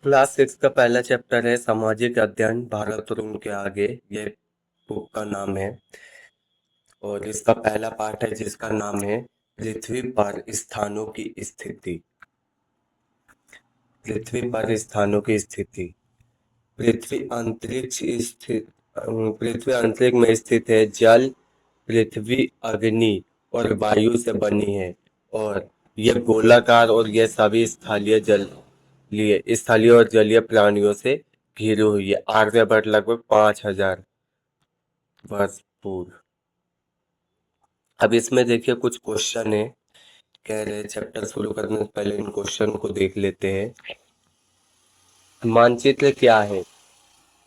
Class 6 का पहला chapter है सामाजिक अध्ययन भारत और उनके आगे। ये बुक का नाम है और इसका पहला पार्ट है जिसका नाम है पृथ्वी पर स्थानों की स्थिति। पृथ्वी पर स्थानों की स्थिति। पृथ्वी अंतरिक्ष स्थित पृथ्वी अंतरिक्ष में स्थित है। जल, पृथ्वी, अग्नि और वायु से बनी है और यह गोलाकार और यह सभी स्थलीय और जलीय प्राणियों से घिरी हुई है। आर्यभट्ट लगभग 5000 वर्ष पूर्व। अब इसमें देखिए कुछ क्वेश्चन है। कह रहे चैप्टर शुरू करने से पहले इन क्वेश्चन को देख लेते हैं। मानचित्र क्या है?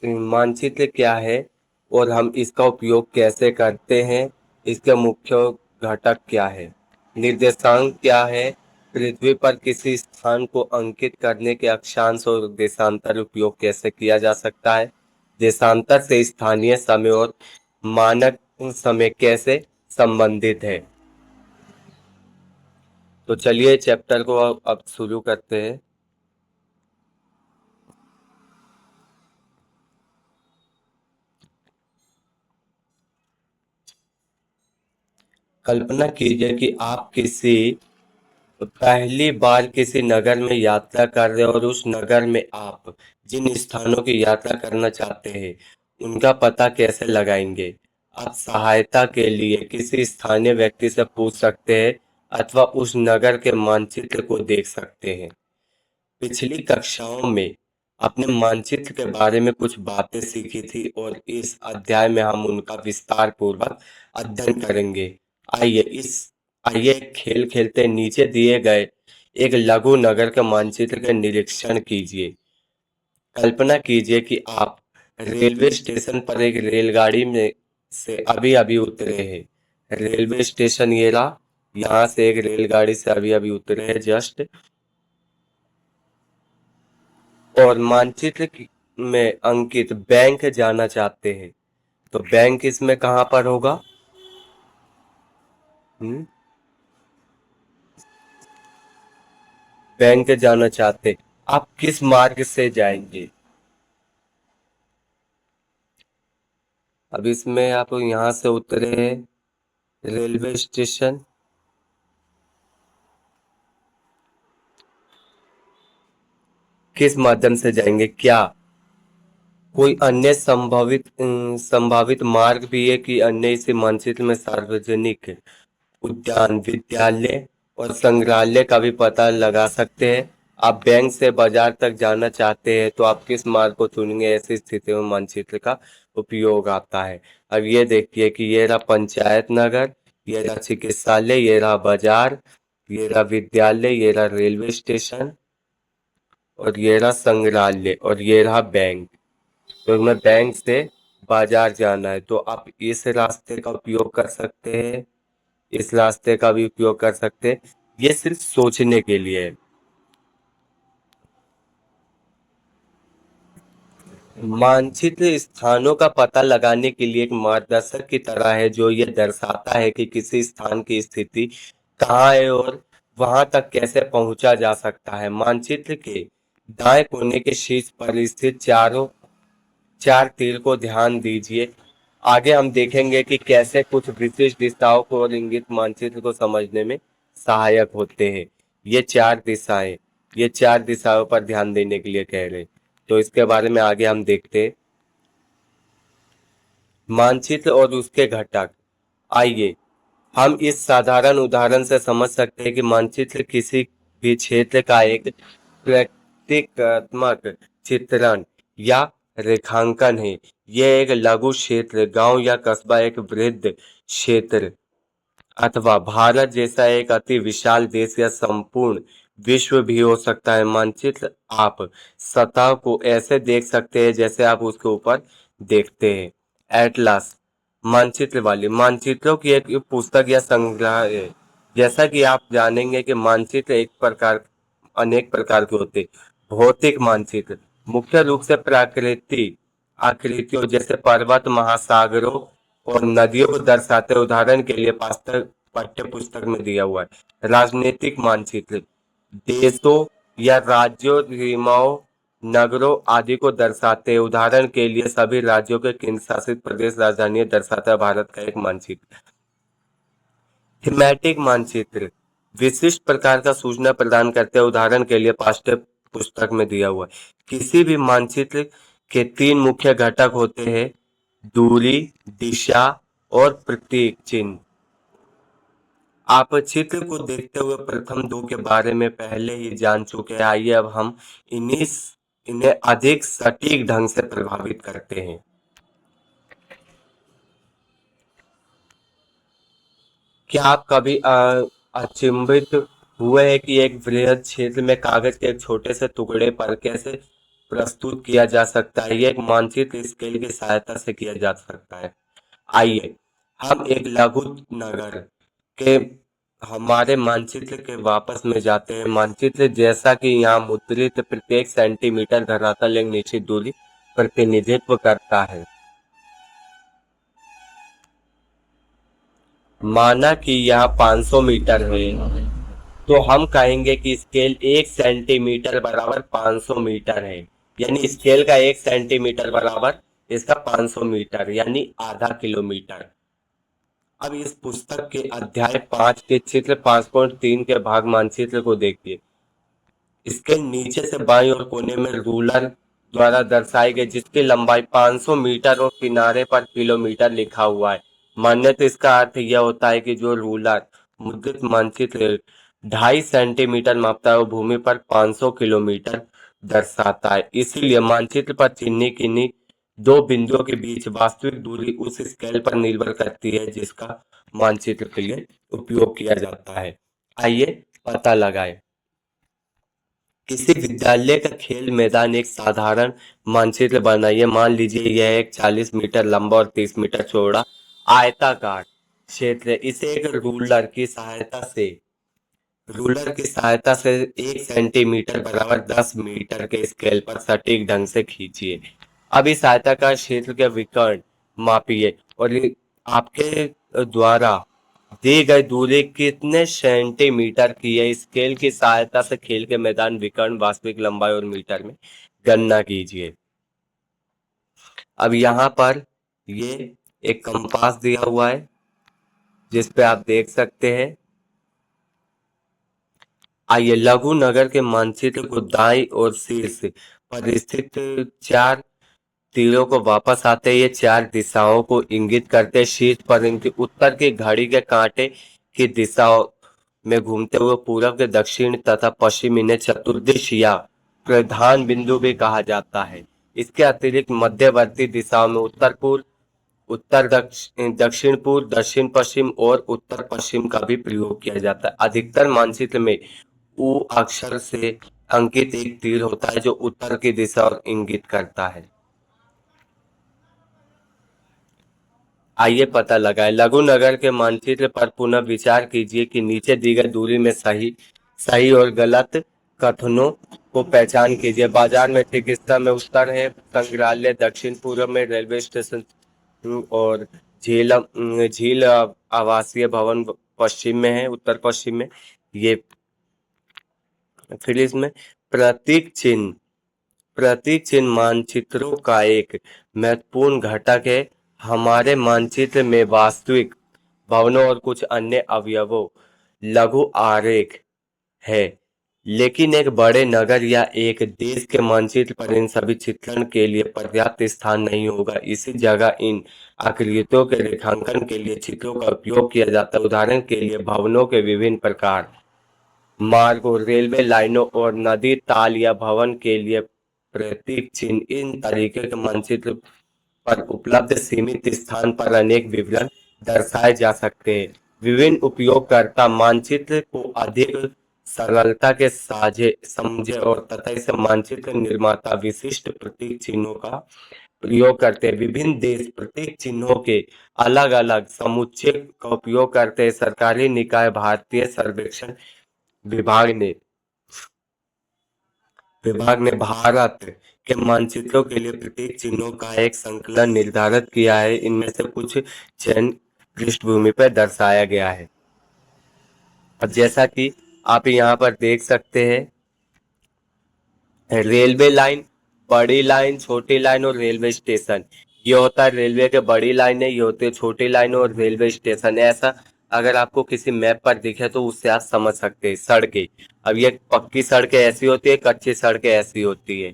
मानचित्र क्या है और हम इसका उपयोग कैसे करते हैं? इसके मुख्य घटक क्या है? निर्देशांक क्या है? पृथ्वी पर किसी स्थान को अंकित करने के अक्षांश और देशांतर उपयोग कैसे किया जा सकता है? देशांतर से स्थानीय समय और मानक समय कैसे संबंधित है? तो चलिए चैप्टर को अब शुरू करते हैं। कल्पना कीजिए कि आप पहली बार किसी नगर में यात्रा कर रहे हैं और उस नगर में आप जिन स्थानों की यात्रा करना चाहते हैं उनका पता कैसे लगाएंगे? आप सहायता के लिए किसी स्थानीय व्यक्ति से पूछ सकते हैं अथवा उस नगर के मानचित्र को देख सकते हैं। पिछली कक्षाओं में अपने मानचित्र के बारे में कुछ बातें सीखी थी और इस अध्याय में हम उनका विस्तार पूर्वक अध्ययन करेंगे। आइए इस आइए एक खेल खेलते नीचे दिए गए एक लघु नगर के मानचित्र का निरीक्षण कीजिए। कल्पना कीजिए कि आप रेलवे स्टेशन पर एक रेलगाड़ी में से अभी अभी उतरे हैं। रेलवे स्टेशन ये रहा। यहाँ से एक रेलगाड़ी से अभी अभी उतरे हैं जस्ट। और मानचित्र में अंकित बैंक जाना चाहते हैं तो बैंक इसमें कहाँ पर होगा? बैंक जाना चाहते, आप किस मार्ग से जाएंगे? अब इसमें आप यहाँ से उतरे रेलवे स्टेशन, किस माध्यम से जाएंगे? क्या कोई अन्य संभावित मार्ग भी है कि अन्य इसे मानचित्र में सार्वजनिक उद्यान, विद्यालय और संग्रहालय का भी पता लगा सकते हैं? आप बैंक से बाजार तक जाना चाहते हैं तो आप किस मार्ग को चुनेंगे? ऐसी स्थिति में मानचित्र का उपयोग आता है। अब ये देखिए कि ये रहा पंचायत नगर, ये रहा चिकित्सालय, ये रहा बाजार, ये रहा विद्यालय, ये रहा रेलवे स्टेशन और ये रहा संग्रहालय और ये रहा बैंक। तो मैं बैंक से बाजार जाना है तो आप इस रास्ते का उपयोग कर सकते हैं, इस रास्ते का भी उपयोग कर सकते हैं। ये सिर्फ सोचने के लिए है। मानचित्र स्थानों का पता लगाने के लिए एक मार्गदर्शक की तरह है जो ये दर्शाता है कि किसी स्थान की स्थिति कहाँ है और वहां तक कैसे पहुंचा जा सकता है। मानचित्र के दाएं कोने के शीर्ष पर स्थित चार तीर को ध्यान दीजिए। आगे हम देखेंगे कि कैसे कुछ विशिष्ट दिशाओं को और इंगित मानचित्र को समझने में सहायक होते हैं। ये चार दिशाओं पर ध्यान देने के लिए कह रहे हैं। तो इसके बारे में आगे हम देखते हैं। मानचित्र और उसके घटक। आइए हम इस साधारण उदाहरण से समझ सकते हैं कि मानचित्र किसी भी क्षेत्र का एक प्रतीकात्मक चित्रण या रेखांकन है। यह एक लघु क्षेत्र, गांव या कस्बा, एक वृहद क्षेत्र अथवा भारत जैसा एक अति विशाल देश या संपूर्ण विश्व भी हो सकता है। मानचित्र आप सतह को ऐसे देख सकते हैं जैसे आप उसके ऊपर देखते हैं। एटलस मानचित्र वाली मानचित्रों की एक पुस्तक या संग्रह है। जैसा कि आप जानेंगे कि मानचित्र अनेक प्रकार के होते हैं। भौतिक मानचित्र मुख्य रूप से प्राकृतिक आकृतियों जैसे पर्वत, महासागरों और नदियों को दर्शाते हैं। उदाहरण के लिए पाठ्य पुस्तक में दिया हुआ है। राजनीतिक मानचित्र देशों या राज्यों, सीमाओं, नगरों आदि को दर्शाते हैं। उदाहरण के लिए सभी राज्यों के केंद्र शासित प्रदेश राजधानियां दर्शाता है भारत का एक मानचित्र। थीमैटिक मानचित्र विशिष्ट प्रकार का सूचना प्रदान करते हैं। उदाहरण के लिए पाठ्य पुस्तक में दिया हुआ है। किसी भी मानचित्र के तीन मुख्य घटक होते हैं: दूरी, दिशा और प्रतीक चिन्ह। आप चित्र को देखते हुए प्रथम दो के बारे में पहले ही जान चुके हैं। आइए अब हम इन्हीं इन्हें अधिक सटीक ढंग से प्रभावित करते हैं। क्या आप कभी अचंभित हुए हैं कि एक वृहद क्षेत्र में कागज के एक छोटे से टुकड़े पर कैसे प्रस्तुत किया जा सकता है? यह एक मानचित्र स्केल की सहायता से किया जा सकता है। आइए हम एक लघु नगर के हमारे मानचित्र के वापस में जाते हैं। मानचित्र जैसा कि यहाँ मुद्रित प्रत्येक सेंटीमीटर धरातल एक निश्चित दूरी प्रतिनिधित्व करता है। माना कि यह 500 मीटर है, तो हम कहेंगे कि स्केल 1 सेंटीमीटर बराबर 500 मीटर है। यानी स्केल का 1 सेंटीमीटर बराबर इसका 500 मीटर यानी आधा किलोमीटर। अब इस पुस्तक के अध्याय 5 के चित्र 5.3 के भाग मानचित्र को देखिए। इसके नीचे से बाईं ओर कोने में रूलर द्वारा दर्शाई गई जिसकी लंबाई 500 मीटर और किनारे पर किलोमीटर लिखा हुआ है। मान्यता इसका अर्थ यह होता है कि जो रूलर मुद्रित मानचित्र 2.5 सेंटीमीटर मापता है वो भूमि पर 500 किलोमीटर दर्शाता है। इसीलिए मानचित्र पर चिन्हित किन्हीं दो बिंदुओं के बीच वास्तविक दूरी उस स्केल पर निर्भर करती है जिसका मानचित्र के लिए उपयोग किया जाता है। आइए पता लगाएं। किसी विद्यालय का खेल मैदान एक साधारण मानचित्र बनाइए। मान लीजिए यह एक 40 मीटर लंबा और 30 मीटर चौड़ा आयताकार क्षेत्र है। इसे एक रूलर की सहायता से 1 सेंटीमीटर बराबर 10 मीटर के स्केल पर सटीक ढंग से खींचिए। अब इस आयताकार क्षेत्र के विकर्ण मापिए और आपके द्वारा दी गई दूरी कितने सेंटीमीटर की है। स्केल की सहायता से खेल के मैदान विकर्ण वास्तविक लंबाई और मीटर में गणना कीजिए। अब यहाँ पर ये एक कंपास दिया हुआ है जिस पे आप देख सकते हैं। आइए लघु नगर के मानचित्र को दाईं और शीर्ष पर स्थित चार तीरों को वापस आते ये चार दिशाओं को इंगित करते। शीर्ष पर इनके उत्तर की घड़ी के कांटे की दिशा में घूमते हुए पूर्व के दक्षिण तथा पश्चिम इन्हें चतुर्दिश या प्रधान बिंदु भी कहा जाता है। इसके अतिरिक्त मध्यवर्ती दिशाओं में उत्तर पूर्व, उत्तर दक्षिण पूर्व, दक्षिण पश्चिम और उत्तर पश्चिम का भी प्रयोग किया जाता है। अधिकतर मानचित्र में उ अक्षर से अंकित एक तीर होता है जो उत्तर की दिशा और इंगित करता है। आइए पता लगाएं। लघु नगर के मानचित्र पर पुनः विचार कीजिए कि नीचे दी गई दूरी में सही और गलत कथनों को पहचान कीजिए। बाजार में चिकित्सा में उत्तर है, संग्रहालय दक्षिण पूर्व में, रेलवे स्टेशन और झील आवासीय भवन पश्चिम में है, उत्तर पश्चिम में। ये फिर इसमें प्रतीक चिन्ह मानचित्रों का एक महत्वपूर्ण घटक है। हमारे मानचित्र में वास्तविक भवनों और कुछ अन्य अवयवों लघु आरेख है, लेकिन एक बड़े नगर या एक देश के मानचित्र पर इन सभी चित्रण के लिए पर्याप्त स्थान नहीं होगा। इसी जगह इन आकृतियों के रेखांकन के लिए चित्रों का उपयोग किया जाता है। उदाहरण के लिए भवनों के विभिन्न प्रकार, मार्गों, रेलवे लाइनों और नदी ताल या भवन के लिए प्रतीक चिन्ह। इन तरीके के मानचित्र पर उपलब्ध सीमित स्थान पर अनेक विवरण दर्शाए जा सकते हैं। विभिन्न उपयोगकर्ता मानचित्र को अधिक सरलता के साझे समझे और तथा इसे मानचित्र निर्माता विशिष्ट प्रतीक चिन्हों का प्रयोग करते हैं। विभिन्न देश प्रतीक चिन्हों के अलग अलग समुच्चय का उपयोग करते हैं। सरकारी निकाय भारतीय सर्वेक्षण विभाग ने भारत के मानचित्रों के लिए प्रतीक चिन्हों का एक संकलन निर्धारित किया है। इनमें से कुछ चयन पृष्ठभूमि पर दर्शाया गया है। अब जैसा कि आप यहाँ पर देख सकते हैं, रेलवे लाइन बड़ी लाइन, छोटी लाइन और रेलवे स्टेशन। ये होता है रेलवे के बड़ी लाइनें, ये होती है छोटी लाइन और रेलवे स्टेशन। ऐसा अगर आपको किसी मैप पर दिखे तो उससे आप समझ सकते हैं। सड़कें, अब ये पक्की सड़कें ऐसी होती है, कच्ची सड़कें ऐसी होती है।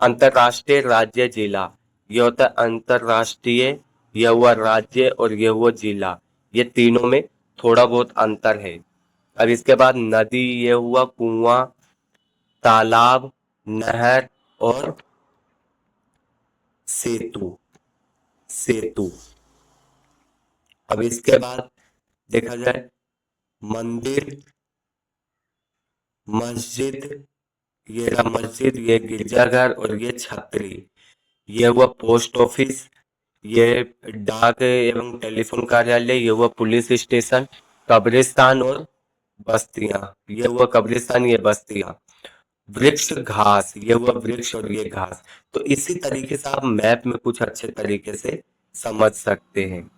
अंतरराष्ट्रीय, राज्य, जिला। ये होता है अंतरराष्ट्रीय, ये हुआ राज्य और ये हुआ जिला। ये तीनों में थोड़ा बहुत अंतर है। अब इसके बाद नदी, ये हुआ कुआं, तालाब, नहर और सेतु। सेतु। अब इसके बाद देखा जाए मंदिर, मस्जिद, ये रहा मस्जिद, ये गिरजाघर और ये छतरी। ये हुआ पोस्ट ऑफिस, ये डाक एवं टेलीफोन कार्यालय, ये हुआ पुलिस स्टेशन, कब्रिस्तान और बस्तियां। ये हुआ कब्रिस्तान, ये बस्तियां। वृक्ष, घास, ये हुआ वृक्ष और ये घास। तो इसी तरीके से आप मैप में कुछ अच्छे तरीके से समझ सकते हैं।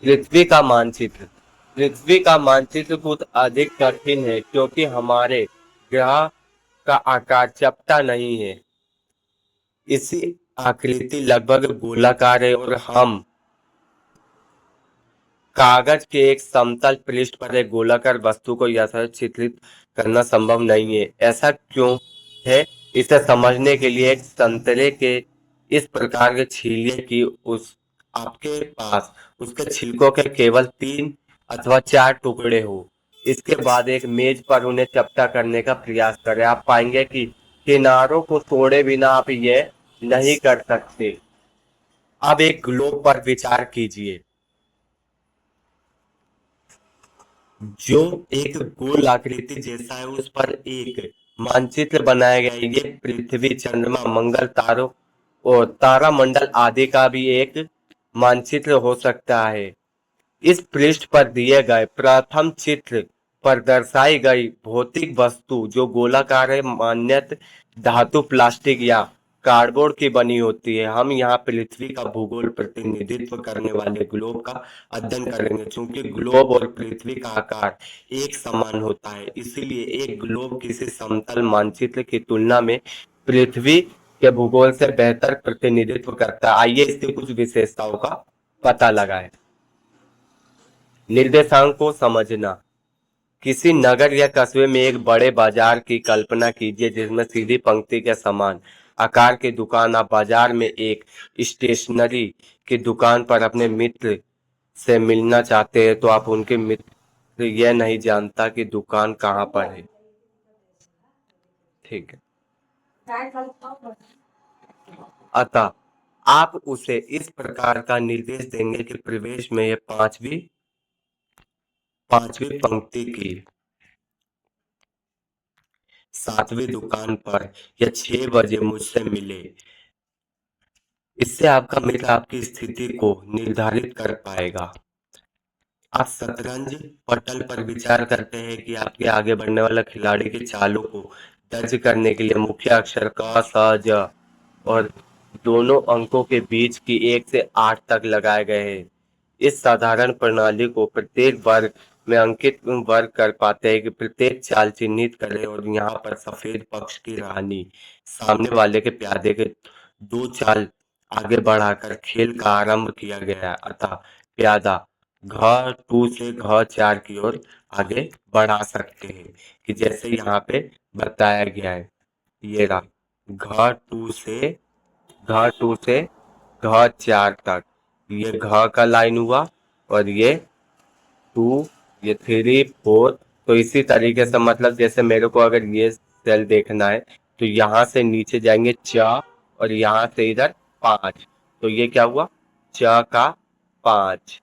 पृथ्वी का मानचित्र। पृथ्वी का मानचित्र कुछ अधिक कठिन है क्योंकि हमारे ग्रह का आकार चपटा नहीं है। इसी आकृति लगभग गोलाकार है और हम कागज के एक समतल पृष्ठ पर एक गोलाकार वस्तु को यथाचित्रित चित्रित करना संभव नहीं है। ऐसा क्यों है? इसे समझने के लिए एक संतरे के इस प्रकार के छीलिए कि उस आपके पास उसके छिलकों के केवल 3 अथवा 4 टुकड़े हो। इसके बाद एक मेज पर उन्हें चपटा करने का प्रयास करें। आप पाएंगे कि किनारों को तोड़े बिना आप ये नहीं कर सकते। अब एक ग्लोब पर विचार कीजिए जो एक गोल आकृति जैसा है, उस पर एक मानचित्र बनाया गया है। ये पृथ्वी, चंद्रमा, मंगल, तारों और तारामंडल आदि का भी एक मानचित्र हो सकता है। इस पृष्ठ पर दिए गए प्रथम चित्र पर दर्शाई गई भौतिक वस्तु जो गोलाकार है, मान्यत धातु, प्लास्टिक या कार्डबोर्ड की बनी होती है। हम यहाँ पृथ्वी का भूगोल प्रतिनिधित्व करने वाले ग्लोब का अध्ययन करेंगे। चूंकि ग्लोब और पृथ्वी का आकार एक समान होता है, इसीलिए एक ग्लोब किसी समतल मानचित्र की तुलना में पृथ्वी के भूगोल से बेहतर प्रतिनिधित्व करता है। आइए इसकी कुछ विशेषताओं का पता लगाएं। निर्देशांक को समझना। किसी नगर या कस्बे में एक बड़े बाजार की कल्पना कीजिए जिसमें सीधी पंक्ति के समान आकार की दुकान। आप बाजार में एक स्टेशनरी की दुकान पर अपने मित्र से मिलना चाहते हैं तो आप उनके मित्र यह नहीं जानता कि दुकान कहाँ पर है। ठीक है। अतः आप उसे इस प्रकार का निर्देश देंगे कि प्रवेश में यह पांचवी पंक्ति की 7वीं दुकान पर या 6 बजे मुझसे मिले। इससे आपका मित्र आपकी स्थिति को निर्धारित कर पाएगा। आप शतरंज पटल पर विचार करते हैं कि आपके आगे बढ़ने वाला खिलाड़ी की चालों को दर्ज करने के लिए मुख्य अक्षर क, स, ज और दोनों अंकों के बीच की 1 से 8 तक लगाए गए हैं। इस साधारण प्रणाली को प्रत्येक वर्ग में अंकित वर्ग कर पाते हैं कि प्रत्येक चाल चिन्हित करें और यहाँ पर सफेद पक्ष की रानी सामने वाले के प्यादे के 2 चाल आगे बढ़ाकर खेल का आरंभ किया गया है। अतः प्यादा घ 2 से घ 4 की ओर आगे बढ़ा सकते हैं कि जैसे यहाँ पे बताया गया है। ये रहा घ 2 से घ 4 तक। ये घ का लाइन हुआ और ये 2, ये 3, 4। तो इसी तरीके से मतलब जैसे मेरे को अगर ये सेल देखना है तो यहाँ से नीचे जाएंगे च और यहाँ से इधर 5। तो ये क्या हुआ? च का 5।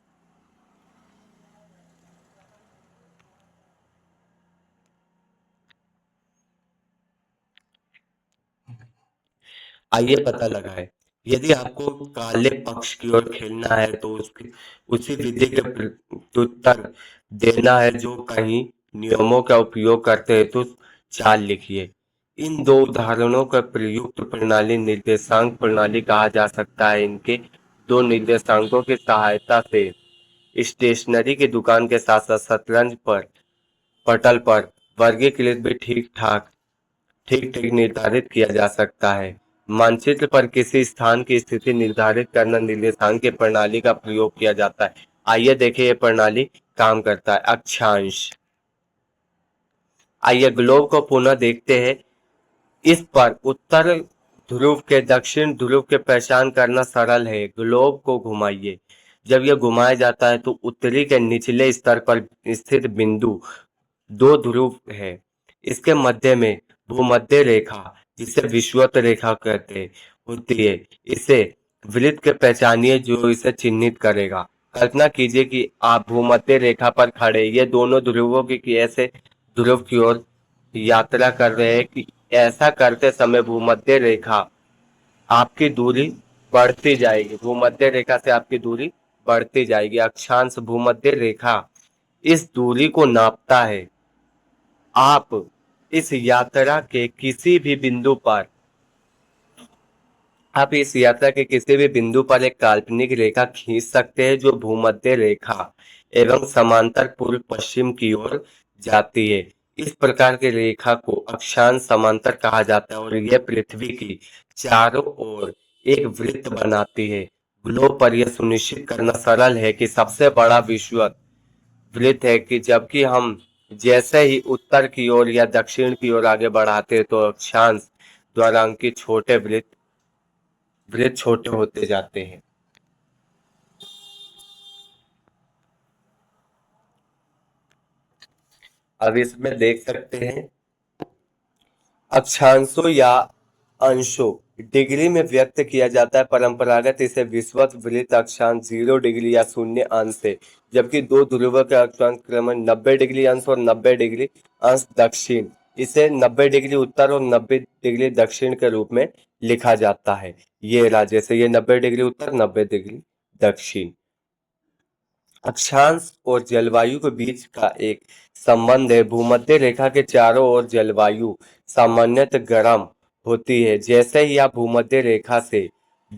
आइए पता लगाएं। यदि आपको काले पक्ष की ओर खेलना है तो उसकी उसी विधि के प्रत्युत्तर देना है जो कहीं नियमों का उपयोग करते हैं तो चाल लिखिए। इन 2 उदाहरणों का प्रयुक्त प्रणाली निर्देशांक प्रणाली कहा जा सकता है। इनके 2 निर्देशांकों की सहायता से स्टेशनरी की दुकान के साथ साथ शतरंज पर पटल पर वर्गीकृत भी ठीक ठीक निर्धारित किया जा सकता है। मानचित्र पर किसी स्थान की स्थिति निर्धारित करना निर्देशांक की प्रणाली का प्रयोग किया जाता है। आइए देखें ये प्रणाली काम करता है। अक्षांश। आइए ग्लोब को पुनः देखते हैं। इस पर उत्तर ध्रुव के दक्षिण ध्रुव के पहचान करना सरल है। ग्लोब को घुमाइए। जब यह घुमाया जाता है तो उत्तरी के निचले स्तर पर स्थित बिंदु दो ध्रुव है। इसके मध्य में भूमध्य रेखा, जिसे विषुवत रेखा कहते होती है, इसे वृत्त के पहचानिए जो इसे चिन्हित करेगा। कल्पना कीजिए कि आप भूमध्य रेखा पर खड़े ये दोनों ध्रुवों की ऐसे ध्रुव की ओर यात्रा कर रहे हैं कि ऐसा करते समय भूमध्य रेखा आपकी दूरी बढ़ती जाएगी। भूमध्य रेखा से आपकी दूरी बढ़ती जाएगी। अक्षांश भूमध्य रेखा इस दूरी को नापता है। आप इस यात्रा के किसी भी बिंदु पर एक काल्पनिक रेखा खींच सकते हैं जो भूमध्य रेखा एवं समांतर पूर्व पश्चिम की ओर जाती है। इस प्रकार की रेखा को अक्षांश समांतर कहा जाता है और यह पृथ्वी की चारों ओर एक वृत्त बनाती है। ग्लोब पर यह सुनिश्चित करना सरल है कि सबसे बड़ा विषुवत वृत्त है कि जबकि हम जैसे ही उत्तर की ओर या दक्षिण की ओर आगे बढ़ाते हैं तो अक्षांश द्वारा अंकित छोटे वृत्त छोटे होते जाते हैं। अब इसमें देख सकते हैं अक्षांशों या अंशों डिग्री में व्यक्त किया जाता है। परंपरागत इसे विषुवत वृत्त अक्षांश 0 डिग्री या 0 अंश है, जबकि दो ध्रुवों के अक्षांश क्रमश 90 डिग्री अंश और 90 डिग्री अंश दक्षिण इसे 90 डिग्री उत्तर और 90 डिग्री दक्षिण के रूप में लिखा जाता है। ये राज्य से ये 90 डिग्री उत्तर 90 डिग्री दक्षिण। अक्षांश और जलवायु के बीच का एक संबंध है। भूमध्य रेखा के चारों ओर जलवायु सामान्यतः गर्म होती है। जैसे ही आप भूमध्य रेखा से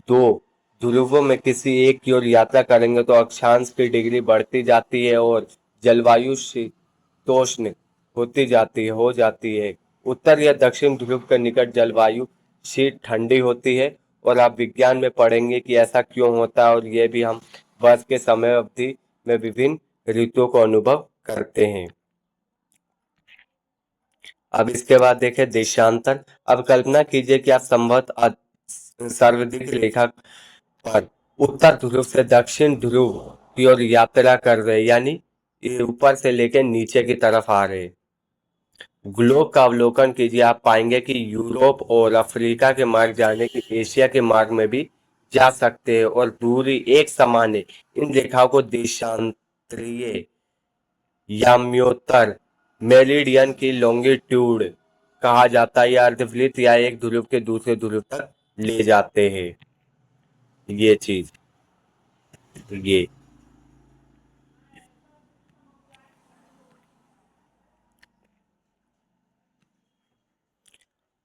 दो ध्रुवों में किसी एक की ओर यात्रा करेंगे तो अक्षांश की डिग्री बढ़ती जाती है और जलवायु शीतोष्ण हो जाती है। उत्तर या दक्षिण ध्रुव के निकट जलवायु शीत ठंडी होती है और आप विज्ञान में पढ़ेंगे कि ऐसा क्यों होता है और ये भी हम वर्ष के समय अवधि में विभिन्न ऋतुओं को अनुभव करते हैं। अब इसके बाद देखें देशांतर। अब कल्पना कीजिए कि आप संभवतः सर्वाधिक रेखा पर उत्तर ध्रुव से दक्षिण ध्रुव की ओर यात्रा कर रहे हैं, यानी ये ऊपर से लेकर नीचे की तरफ आ रहे हैं। ग्लोब का अवलोकन कीजिए। आप पाएंगे कि यूरोप और अफ्रीका के मार्ग जाने की एशिया के मार्ग में भी जा सकते हैं और दूरी एक समान है। इन रेखाओं को देशांतरीय याम्योत्तर मेरिडियन की लॉन्गिट्यूड कहा जाता है। या अर्धवृत्त या एक ध्रुव के दूसरे ध्रुव तक ले जाते हैं। ये चीज ये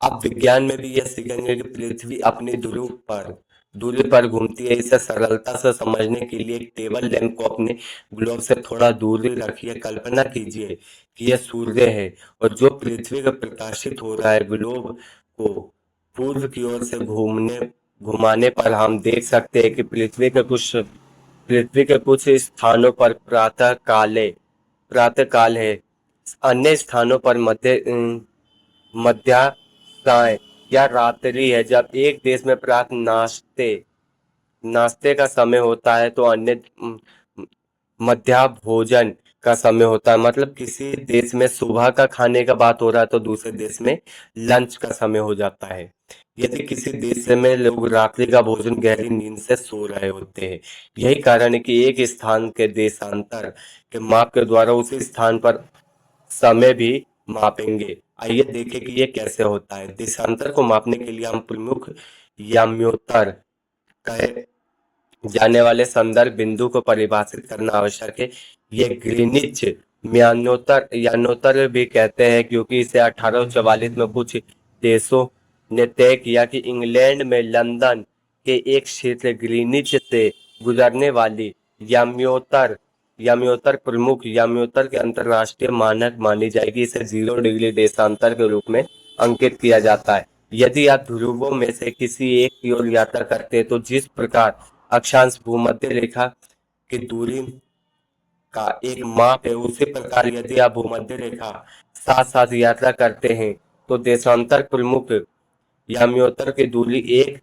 अब विज्ञान में भी यह सीखेंगे कि पृथ्वी अपनी दूरी पर घूमती है। इसे सरलता से समझने के लिए एक टेबल लैंप को अपने ग्लोब से थोड़ा दूर ही रखिए। कल्पना कीजिए कि यह सूर्य है और जो पृथ्वी का प्रकाशित हो रहा है। ग्लोब को पूर्व की ओर से घुमाने पर हम देख सकते हैं कि पृथ्वी के कुछ स्थानों पर प्रातः काल है। अन्य स्थानों पर मध्याह्न या रात्रि है। जब एक देश में प्रातः नाश्ते का समय होता है तो अन्य मध्याह्न भोजन का समय होता है। मतलब किसी देश में सुबह का खाने का बात हो रहा है तो दूसरे देश में लंच का समय हो जाता है। यदि किसी देश में लोग रात्रि का भोजन गहरी नींद से सो रहे होते हैं। यही कारण है कि एक स्थान के देशांतर के माप के द्वारा उसी स्थान पर समय भी मापेंगे। आइए देखें कि ये कैसे होता है। देशांतर को मापने के लिए हम प्रमुख याम्योत्तर कहे जाने वाले संदर्भ बिंदु को परिभाषित करना आवश्यक है। ये ग्रीनिच यान्योत्तर भी कहते हैं क्योंकि इसे 1844 में कुछ देशों ने तय किया कि इंग्लैंड में लंदन के एक क्षेत्र ग्रीनिच से गुजरने वाली याम्योत्तर याम्योत्तर प्रमुख याम्योत्तर के अंतरराष्ट्रीय मानक मानी जाएगी। इसे 0 डिग्री देशांतर के रूप में अंकित किया जाता है। यदि आप ध्रुवों में से किसी एक की ओर यात्रा करते हैं तो जिस प्रकार अक्षांश भूमध्य रेखा की दूरी का एक माप है, उसी प्रकार यदि आप भूमध्य रेखा साथ साथ यात्रा करते हैं तो देशांतर प्रमुख याम्योत्तर की दूरी एक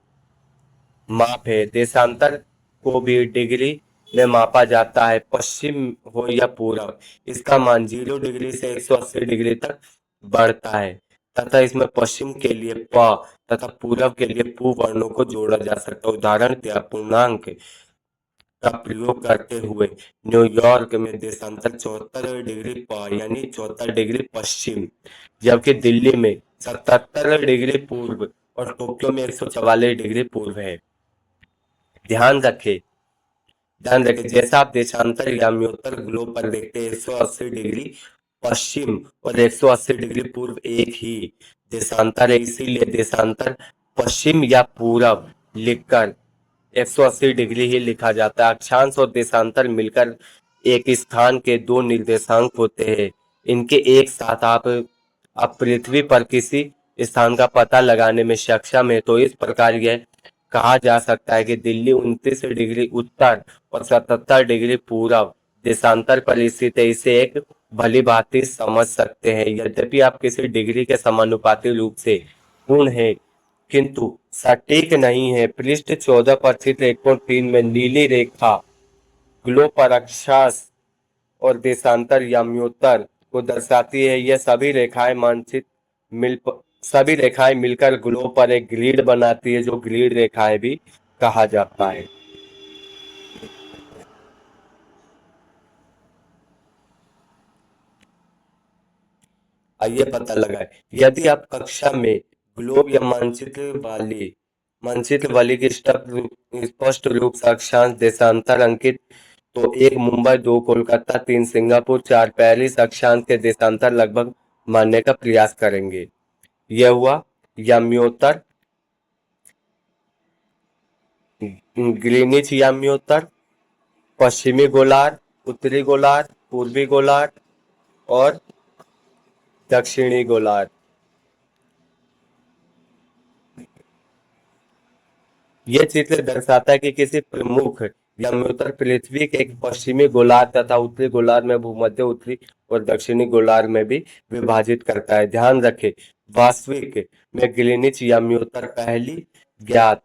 माप है। देशांतर को भी डिग्री में मापा जाता है, पश्चिम हो या पूरब। इसका मान 0 डिग्री से 180 डिग्री तक बढ़ता है तथा इसमें पश्चिम के लिए प तथा पूरब के लिए पू वर्णों को जोड़ा जा सकता है। उदाहरण दिया पूर्णांक का प्रयोग करते हुए न्यूयॉर्क में देशांतर 74 डिग्री प यानी 74 डिग्री पश्चिम, जबकि दिल्ली में 77 डिग्री पूर्व और टोक्यो में 144 डिग्री पूर्व है। ध्यान रखें ध्यान रखें जैसा आप देशांतर याम्योत्तर ग्लोब पर देखते हैं, 180 डिग्री पश्चिम और 180 डिग्री पूर्व एक ही देशांतर है। इसीलिए देशांतर पश्चिम या पूरब लिखकर 180 डिग्री ही लिखा जाता है। अक्षांश और देशांतर मिलकर एक स्थान के दो निर्देशांक होते हैं। इनके एक साथ आप पृथ्वी पर किसी स्थान का पता लगाने में सक्षम है। तो इस प्रकार यह कहा जा सकता है कि दिल्ली 29 डिग्री उत्तर और 77 डिग्री पूरब देशांतर पर स्थित है। इसे एक भली भांति समझ सकते हैं। यद्यपि आप किसी डिग्री के समानुपाती रूप से पूर्ण है किंतु सटीक नहीं है। पृष्ठ 14 पर चित्र 1.3 में नीली रेखा ग्लोब पर अक्षांश और देशांतर याम्योत्तर को दर्शाती है। यह सभी रेखाएं मिलकर ग्लोब पर एक ग्रिड बनाती है, जो ग्रिड रेखाएं भी कहा जाता है। आइए पता लगाएं। यदि आप कक्षा में ग्लोब या मानचित्र वाली की स्पष्ट रूप से अक्षांश देशांतर अंकित तो 1 मुंबई, 2 कोलकाता, 3 सिंगापुर, 4 पेरिस अक्षांश के देशांतर लगभग मानने का प्रयास करेंगे। यह हुआ याम्योत्तर, ग्रीनिच याम्योत्तर, पश्चिमी गोलार्ध, उत्तरी गोलार्ध, पूर्वी गोलार्ध और दक्षिणी गोलार्ध। यह चित्र दर्शाता है कि किसी प्रमुख याम्योत्तर पृथ्वी के एक पश्चिमी गोलार्ध तथा उत्तरी गोलार्ध में भूमध्य, उत्तरी और दक्षिणी गोलार्ध में भी विभाजित करता है। ध्यान रखें वास्तविक में ग्रीनिच याम्योत्तर पहली ज्ञात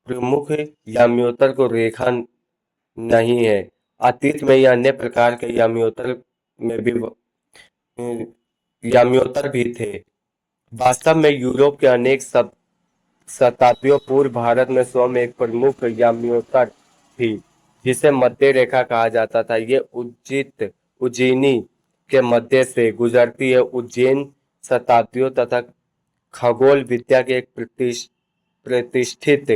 प्रमुख याम्योत्तर को रेखा नहीं है। अतीत में यह अन्य प्रकार के में भी याम्योत्तर भी थे। वास्तव में यूरोप के अनेक शताब्दियों पूर्व भारत में स्वयं एक प्रमुख याम्योत्तर थी, जिसे मध्य रेखा कहा जाता था। ये उज्जैनी के मध्य से गुजरती है। उज्जैन शताब्दियों तथा खगोल विद्या के एक प्रतिष्ठित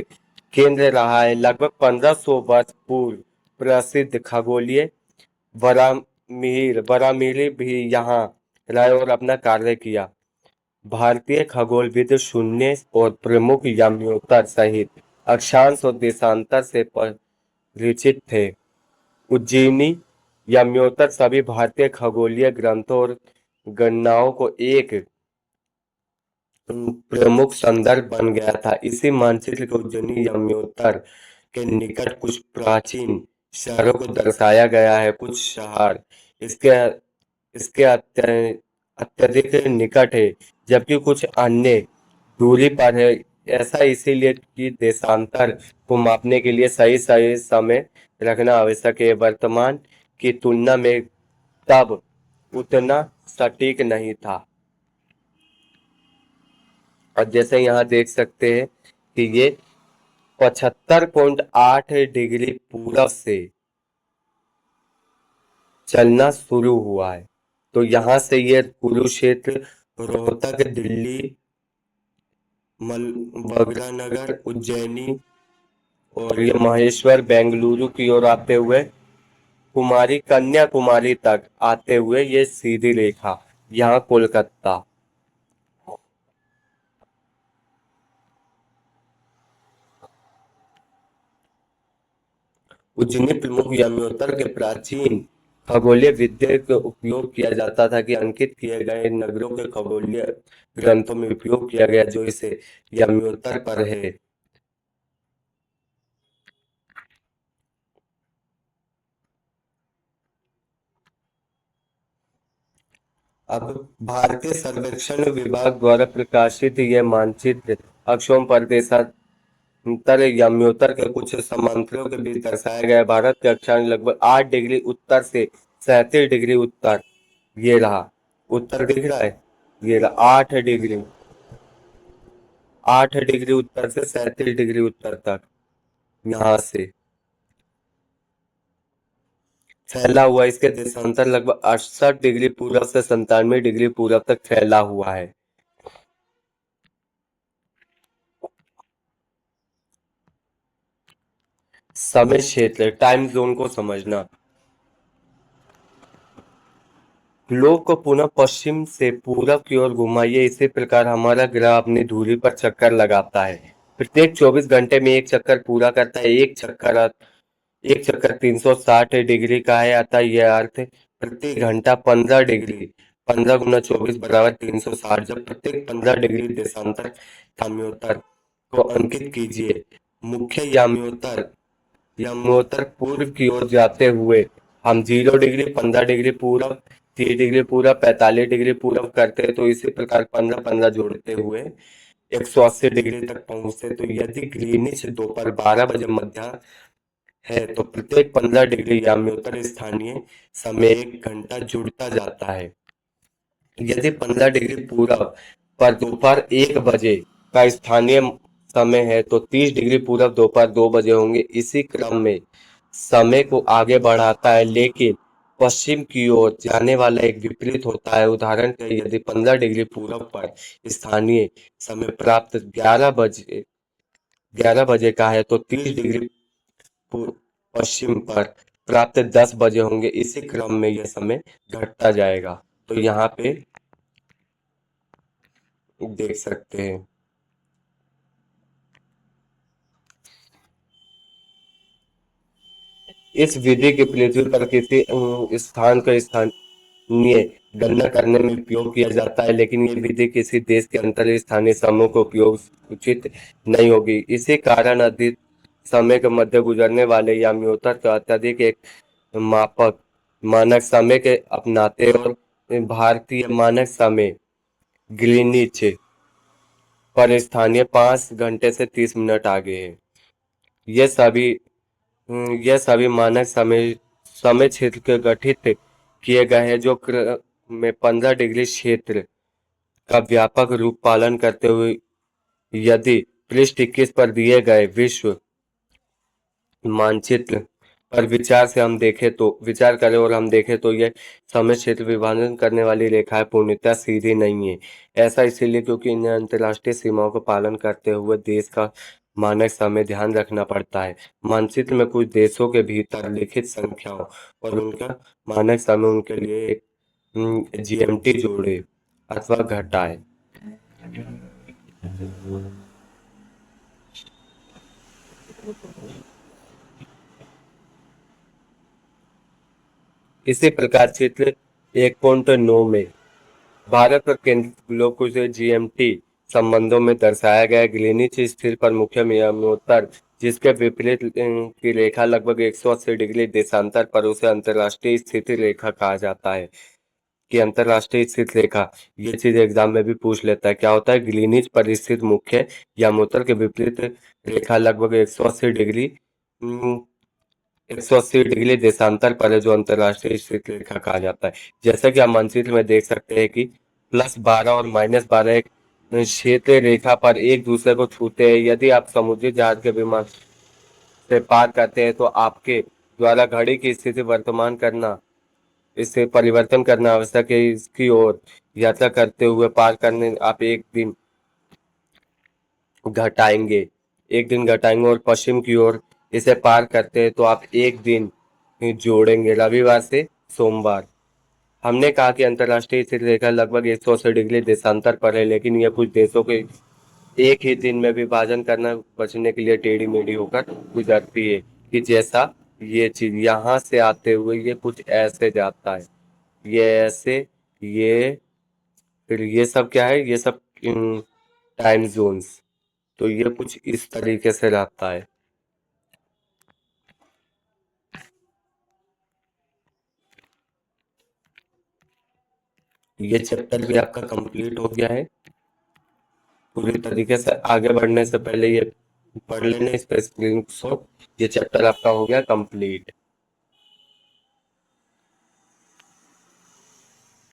केंद्र रहा है। लगभग 1500 वर्ष पूर्व प्रसिद्ध खगोलीय बरामीरी भी यहाँ रहे और अपना कार्य किया। भारतीय खगोलविद शून्य और प्रमुख याम्योत्तर सहित अक्षांश और देशांतर से परिचित थे। उज्जैनी याम्योत्तर सभी भारतीय खगोलीय ग्रंथों और गणनाओं को एक प्रमुख संदर्भ बन गया था। इसी मानचित्र के उज्जैनी याम्योत्तर के निकट कुछ प्राचीन शहरों को दर्शाया गया है। कुछ शहर इसके इसके अत्यधिक निकट है, जबकि कुछ अन्य दूरी पर है। ऐसा इसीलिए कि देशांतर को मापने के लिए सही सही समय रखना आवश्यक है। वर्तमान की तुलना में तब उतना सटीक नहीं था। और जैसे यहाँ देख सकते हैं कि ये 75.8 डिग्री पूरब से चलना शुरू हुआ है। तो यहाँ से ये कुरुक्षेत्र, रोहतक, दिल्ली, बगरानगर, उज्जैनी और ये महेश्वर, बेंगलुरु की ओर आते हुए कन्याकुमारी तक आते हुए ये सीधी रेखा यहाँ कोलकाता। उज्जैनी प्रमुख याम्योत्तर के प्राचीन खगोलीय विद्या का उपयोग किया जाता था कि अंकित किए गए नगरों के खगोलीय ग्रंथों में उपयोग किया गया जो इसे यम्योत्तर पर है। अब भारतीय सर्वेक्षण विभाग द्वारा प्रकाशित यह मानचित्र अक्षों प्रदेशांतर यम्योत्तर के कुछ समांतरों के बीच दर्शाया गया है। भारत के अक्षांश लगभग 8 डिग्री उत्तर से 37 डिग्री उत्तर, ये रहा उत्तर दिख रहा है, ये रहा 8 डिग्री, 8 डिग्री उत्तर से 37 डिग्री उत्तर तक यहाँ से फैला हुआ। इसके देशांतर लगभग 68 डिग्री पूरब से 97 डिग्री पूरब तक फैला हुआ है। समय क्षेत्र टाइम जोन को समझना। ग्लोब को पुनः पश्चिम से पूरब की ओर घुमाइए। इसी प्रकार हमारा ग्रह अपनी धुरी पर चक्कर लगाता है। प्रत्येक 24 घंटे में एक चक्कर पूरा करता है। एक चक्कर 360 डिग्री का है, अतः यह अर्थ प्रति घंटा 15 डिग्री, 15 × 24 बराबर 360। जब प्रत्येक 15 डिग्री देशांतर याम्योत्तर को अंकित कीजिए। मुख्य याम्योत्तर यमुनोत्तर पूर्व की ओर जाते हुए हम 0 डिग्री, 15 डिग्री पूरब, 30 डिग्री पूरब, 45 डिग्री पूरब करते हैं, तो इसी प्रकार 15-15 जोड़ते हुए 180 डिग्री तक पहुंचते। तो यदि ग्रीनिच दोपहर 12 बजे मध्याह्न है तो प्रत्येक 15 डिग्री याम्योत्तर स्थानीय समय 1 घंटा जुड़ता जाता है। यदि 15 डिग्री पूरब पर दोपहर 1 बजे का स्थानीय समय है तो 30 डिग्री पूरब दोपहर 2 बजे होंगे। इसी क्रम में समय को आगे बढ़ाता है, लेकिन पश्चिम की ओर जाने वाला एक विपरीत होता है। उदाहरण के लिए यदि 15 डिग्री पूरब पर स्थानीय समय प्राप्त 11 बजे का है तो 30 डिग्री पश्चिम पर प्राप्त 10 बजे होंगे। इसी क्रम में यह समय घटता जाएगा। तो यहाँ पे देख सकते हैं। इस विधि के पृथ्वी पर किसी स्थान का स्थानीय गणना करने में उपयोग किया जाता है, लेकिन ये विधि किसी देश के अंतर स्थानीय समूह को उपयोग उचित नहीं होगी। इसी कारण अधिक समय के मध्य गुजरने वाले याम्योत्तर का अत्यधिक एक मापक मानक समय के अपनाते और भारतीय मानक समय ग्रीनिच पर स्थानीय 5 घंटे से 30 मिनट आगे है। ये सभी यह सभी मानक समय समय क्षेत्र के गठित किए गए हैं जो में 15 डिग्री क्षेत्र का व्यापक रूप पालन करते हुए यदि पृष्ठ 21 पर दिए गए विश्व मानचित्र पर विचार करें और हम देखें तो यह समय क्षेत्र विभाजन करने वाली रेखाएं पूर्णतः सीधी नहीं है। ऐसा इसलिए क्योंकि इन्हें अंतर्राष्ट्रीय सीमाओं का पालन करते हुए देश का मानक समय ध्यान रखना पड़ता है। मानचित्र में कुछ देशों के भीतर लिखित संख्याओं और उनका मानक समय उनके लिए एक जीएमटी जोड़े अथवा घटाए। इसी प्रकार चित्र 1.9 में भारत पर केंद्रित ग्लोब को जीएमटी संबंधों में दर्शाया गया। ग्रीनिच स्थिर पर मुख्य यमुनोत्तर जिसके विपरीत की रेखा लगभग 180 डिग्री देशांतर पर उसे अंतर्राष्ट्रीय स्थिति रेखा कहा जाता है। कि अंतर्राष्ट्रीय स्थित रेखा, ये चीज एग्जाम में भी पूछ लेता है। क्या होता है? ग्रीनिच पर स्थित मुख्य यमुनोत्तर के विपरीत रेखा लगभग 180 डिग्री 180 डिग्री देशांतर पर है जो अंतर्राष्ट्रीय स्थित रेखा कहा जाता है। जैसा कि आप मानचित्र में देख सकते हैं कि +12 और -12 एक क्षेत्र रेखा पर एक दूसरे को छूते हैं। यदि आप समुद्री जहाज के विमान से पार करते हैं तो आपके द्वारा घड़ी की स्थिति वर्तमान करना इसे परिवर्तन करना आवश्यक है। इसकी ओर यात्रा करते हुए पार करने आप घटाएंगे एक दिन घटाएंगे और पश्चिम की ओर इसे पार करते हैं तो आप एक दिन जोड़ेंगे, रविवार से सोमवार। हमने कहा कि अंतर्राष्ट्रीय स्थिति रेखा लगभग 180 डिग्री देशांतर पर है, लेकिन यह कुछ देशों के एक ही दिन में विभाजन करना बचने के लिए टेढ़ी मेढ़ी होकर गुजरती है। कि जैसा ये चीज यहाँ से आते हुए ये कुछ ऐसे जाता है, ये ऐसे, ये, फिर ये सब क्या है, ये सब टाइम जोन्स। तो ये कुछ इस तरीके से रहता है। ये चैप्टर भी आपका कंप्लीट हो गया है पूरी तरीके से। आगे बढ़ने से पहले ये पढ़ लेना इस पे स्क्रीनशॉट। ये चैप्टर आपका हो गया कंप्लीट।